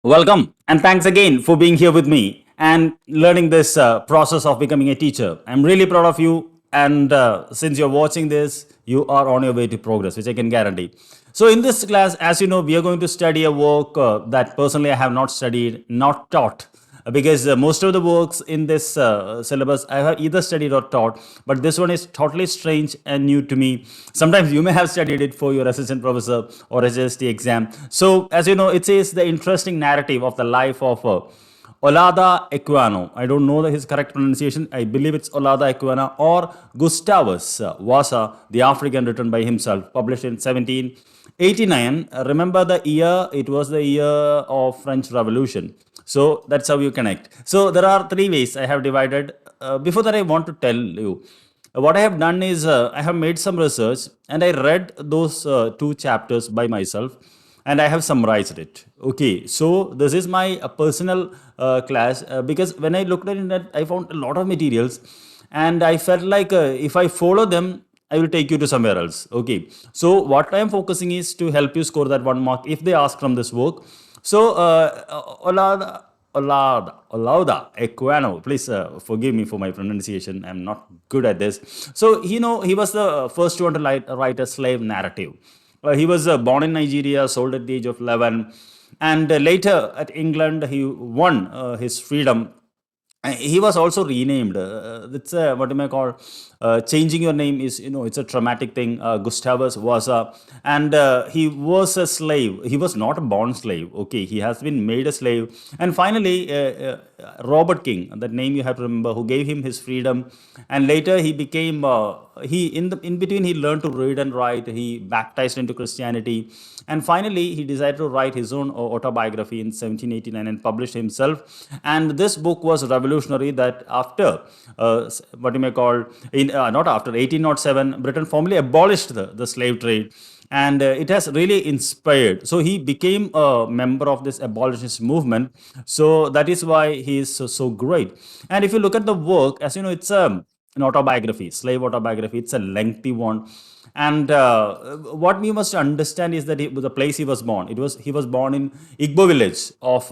Welcome, and thanks again for being here with me and learning this process of becoming a teacher. I'm really proud of you, and since you're watching this, you are on your way to progress, which I can guarantee. So, in this class, as you know, we are going to study a work that personally I have not studied, not taught, because most of the works in this syllabus I have either studied or taught, but this one is totally strange and new to me. Sometimes you may have studied it for your assistant professor or HST exam. So, as you know, it says the interesting narrative of the life of Olaudah Equiano. I don't know his correct pronunciation. I believe it's Olaudah Equiano or Gustavus Vasa, the African, written by himself, published in 1789. Remember the year? It was the year of French Revolution. So that's how you connect. So there are three ways I have divided. Before that, I want to tell you what I have done is I have made some research and I read those two chapters by myself and I have summarized it. Okay, so this is my personal class because when I looked at it, I found a lot of materials and I felt like if I follow them, I will take you to somewhere else. Okay, so what I am focusing is to help you score that 1 mark if they ask from this work. So, Olaudah Equiano. Please forgive me for my pronunciation. I'm not good at this. So, he was the first one to write a slave narrative. He was born in Nigeria, sold at the age of 11, and later at England, he won his freedom. He was also renamed. It's a, what am I call? Changing your name is, it's a traumatic thing. Gustavus was and he was a slave. He was not a born slave. Okay, he has been made a slave, and finally, Robert King, that name you have to remember, who gave him his freedom, and later he became. He in between he learned to read and write. He baptized into Christianity, and finally he decided to write his own autobiography in 1789 and published himself. And this book was revolutionary. That after what you may call in not after 1807, Britain formally abolished the slave trade, and it has really inspired. So he became a member of this abolitionist movement. So that is why he is so great. And if you look at the work, as you know, it's an autobiography, slave autobiography. It's a lengthy one, and what we must understand is that the place he was born, he was born in Igbo village of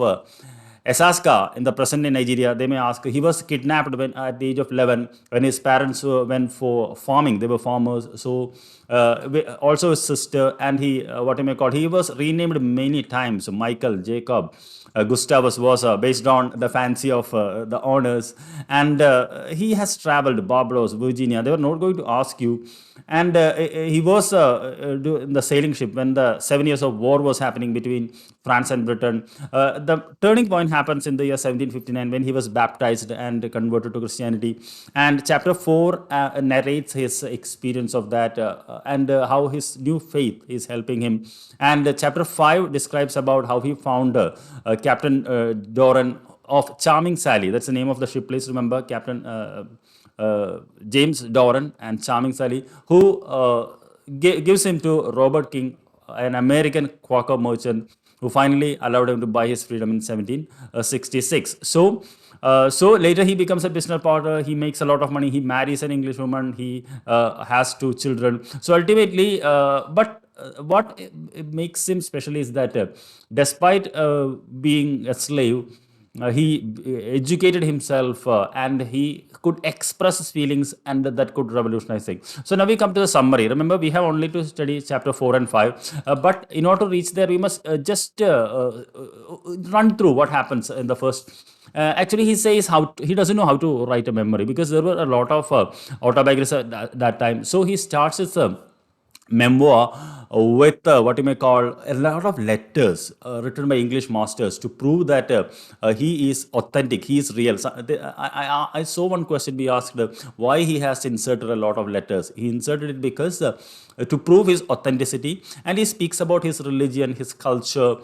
Esaska in the present day Nigeria. They may ask, he was kidnapped when at the age of 11 when his parents went for farming. They were farmers. So also his sister, and he what you may call, he was renamed many times. Michael, Jacob, Gustavus was based on the fancy of the owners, and he has traveled Barbados, Virginia. They were not going to ask you, and he was in the sailing ship when the 7 years of war was happening between France and Britain. The turning point happens in the year 1759 when he was baptized and converted to Christianity. And chapter 4 narrates his experience of that and how his new faith is helping him. And chapter 5 describes about how he found Captain Doran of Charming Sally. That's the name of the ship. Please remember Captain James Doran and Charming Sally, who gives him to Robert King, an American Quaker merchant who finally allowed him to buy his freedom in 1766. So later he becomes a business partner. He makes a lot of money. He marries an English woman. He has two children. So ultimately, but what makes him special is that despite being a slave, he educated himself and he could express his feelings, and that could revolutionize things. So now we come to the summary. Remember, we have only to study chapter 4 and 5, but in order to reach there, we must just run through what happens in the first. Actually, he says he doesn't know how to write a memory because there were a lot of autobiographies at that time. So he starts his memoir with what you may call a lot of letters written by English masters to prove that he is authentic, he is real. So, I saw one question be asked, why he has inserted a lot of letters. He inserted it because to prove his authenticity, and he speaks about his religion, his culture,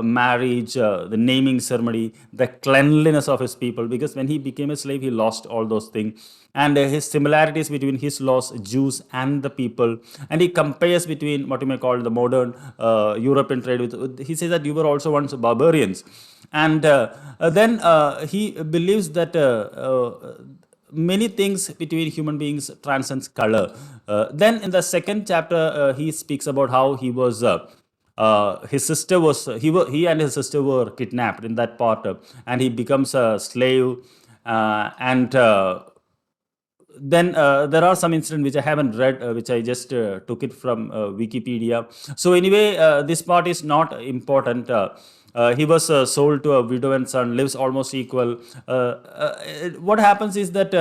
marriage, the naming ceremony, the cleanliness of his people, because when he became a slave, he lost all those things, and his similarities between his laws, Jews, and the people. And he compares between what you may call the modern European trade he says that you were also once barbarians. And then he believes that many things between human beings transcends color. Then in the second chapter, he speaks about how he was his sister was he and his sister were kidnapped in that part, and he becomes a slave, and then there are some incidents which I haven't read, which I just took it from Wikipedia. So anyway, this part is not important. He was sold to a widow and son, lives almost equal. What happens is that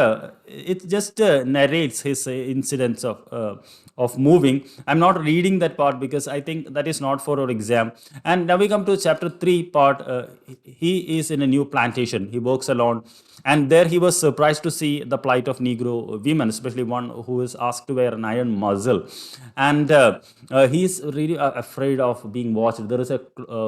it just narrates his incidents of moving. I'm not reading that part because I think that is not for our exam. And now we come to chapter 3 part. He is in a new plantation. He works alone, and there he was surprised to see the plight of Negro women, especially one who is asked to wear an iron muzzle. And he's really afraid of being watched. There is a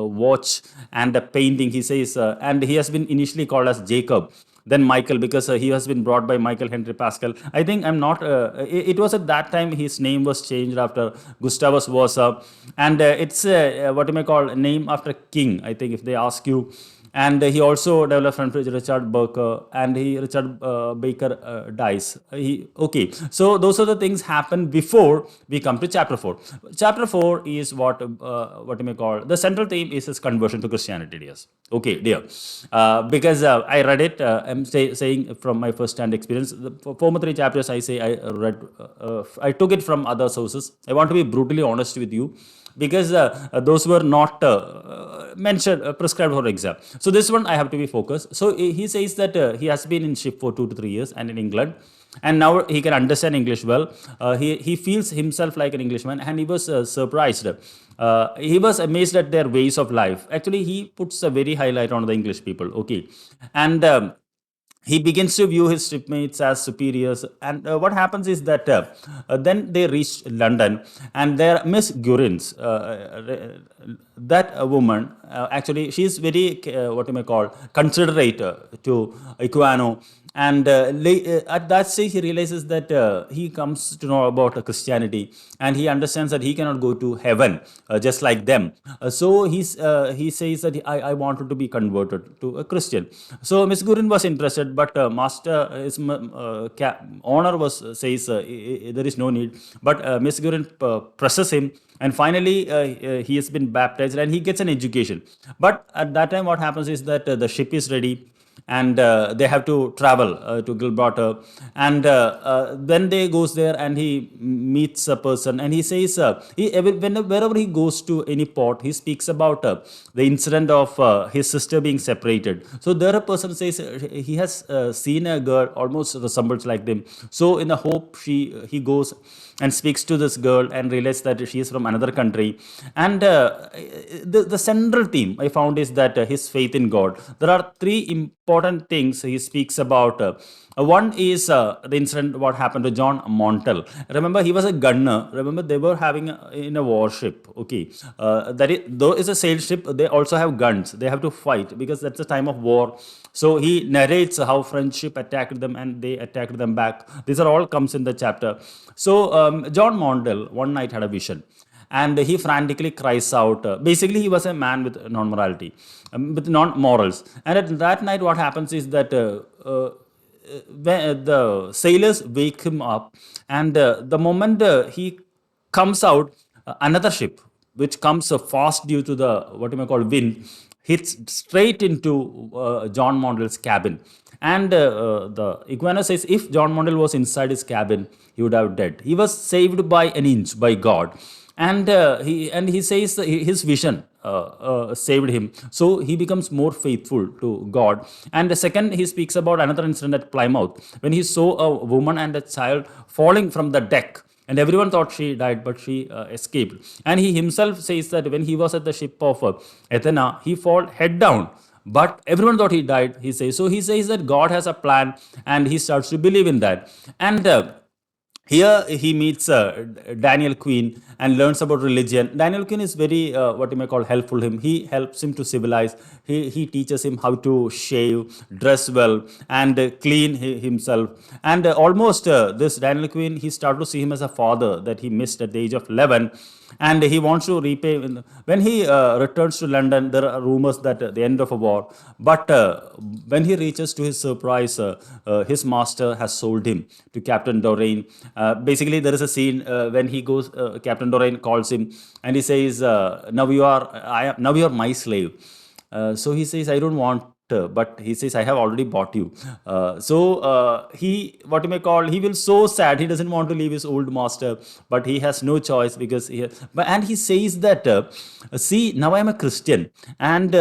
watch and a painting, he says, and he has been initially called as Jacob, then Michael, because he has been brought by Michael Henry Pascal. I think I'm not, it was at that time his name was changed after Gustavus Vasa. And it's what you may call a name after king, I think, if they ask you. And he also developed friend with Richard Burker, and Richard Baker dies. Okay, so those are the things happen before we come to chapter 4. Chapter 4 is what you may call the central theme is his conversion to Christianity, dears. Okay, dear, because I read it. Saying from my first hand experience, the former 3 chapters I say I read, I took it from other sources. I want to be brutally honest with you, because those were not mentioned, prescribed for exam. So this one I have to be focused. So he says that he has been in ship for 2 to 3 years and in England, and now he can understand English well. He feels himself like an Englishman, and he was surprised. He was amazed at their ways of life. Actually, he puts a very highlight on the English people. Okay, and he begins to view his shipmates as superiors. And what happens is that then they reach London, and there Miss Gurins, that woman, actually she is very what you may call considerate to Equiano. And at that stage he realizes that he comes to know about Christianity, and he understands that he cannot go to heaven just like them. He says that I wanted to be converted to a Christian. So Miss Gurin was interested, but master his owner was says there is no need. But Miss Gurin presses him, and finally he has been baptized and he gets an education. But at that time what happens is that the ship is ready, and they have to travel to Gibraltar. And then they goes there, and he meets a person, and he says wherever he goes to any port, he speaks about the incident of his sister being separated. So there a person says he has seen a girl almost resembles like them. So in the hope, he goes and speaks to this girl and realizes that she is from another country. And the central theme I found is that his faith in God. There are 3 important things he speaks about. One is the incident what happened to John Montel. Remember, he was a gunner. Remember, they were having in a warship. Okay, that is, though it's a sail ship, they also have guns. They have to fight because that's a time of war. So he narrates how French ship attacked them and they attacked them back. These are all comes in the chapter. So John Mondale one night had a vision, and he frantically cries out. Basically, he was a man with non-morality, with non-morals. And at that night, what happens is that when the sailors wake him up, and the moment he comes out, another ship which comes fast due to the what you may call wind hits straight into John Mondale's cabin. And the Equiano says if John Mondale was inside his cabin, he would have died. He was saved by an inch by God. And he says that his vision saved him, so he becomes more faithful to God. And the second, he speaks about another incident at Plymouth when he saw a woman and a child falling from the deck, and everyone thought she died, but she escaped. And he himself says that when he was at the ship of Athena, he fall head down, but everyone thought he died, he says. So he says that God has a plan, and he starts to believe in that. And here he meets Daniel Queen and learns about religion. Daniel Queen is very, what you may call, helpful him. He helps him to civilize. He teaches him how to shave, dress well, and clean himself. And almost this Daniel Queen, he started to see him as a father that he missed at the age of 11. and he wants to repay. When he returns to London, there are rumors that the end of a war. But when he reaches, to his surprise, his master has sold him to Captain Dorraine. Basically, there is a scene when he goes. Captain Dorraine calls him, and he says, Now you are my slave." So he says, "I don't want." But he says, "I have already bought you." He, what you may call, he will so sad. He doesn't want to leave his old master, but he has no choice because and he says that, "See, now I am a Christian, and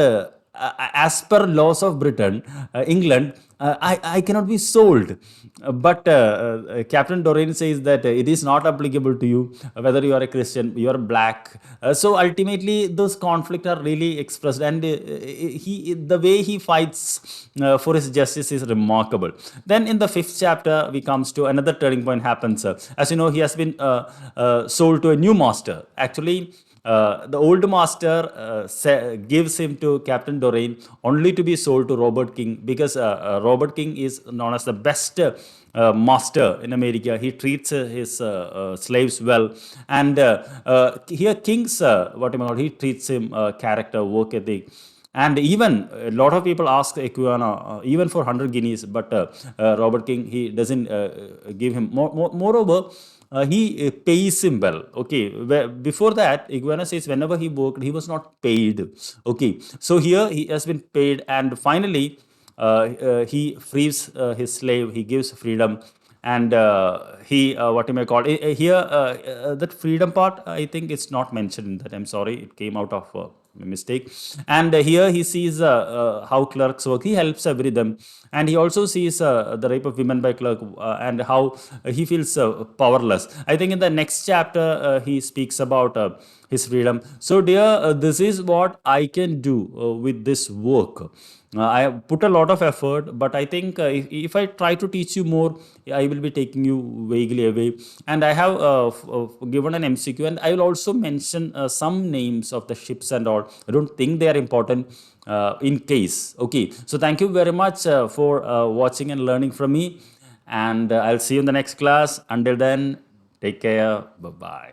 as per laws of Britain, England, I cannot be sold." But Captain Doreen says that it is not applicable to you, whether you are a Christian, you are black. So ultimately, those conflicts are really expressed, and the way he fights for his justice is remarkable. Then in the fifth chapter, we comes to another turning point happens. As you know, he has been sold to a new master. Actually, the old master gives him to Captain Dorraine only to be sold to Robert King, because Robert King is known as the best master in America. He treats his slaves well, and here King's what am I call, he treats him character, work ethic. And even a lot of people ask Equiano, even for 100 guineas, but Robert King, he doesn't give him. Moreover, he pays him well. Okay, before that, Iguana says whenever he worked, he was not paid. Okay, so here he has been paid, and finally, he frees his slave. He gives freedom, and he what you may call here that freedom part. I think it's not mentioned in that. I'm sorry, it came out of. Mistake. And here he sees how clerks work. He helps every them, and he also sees the rape of women by clerk, and how he feels powerless. I think in the next chapter he speaks about his freedom. So dear, this is what I can do with this work. I have put a lot of effort, but I think if I try to teach you more, I will be taking you vaguely away. And I have given an MCQ, and I will also mention some names of the ships and all. I don't think they are important in case. Okay, so thank you very much for watching and learning from me. And I'll see you in the next class. Until then, take care. Bye bye.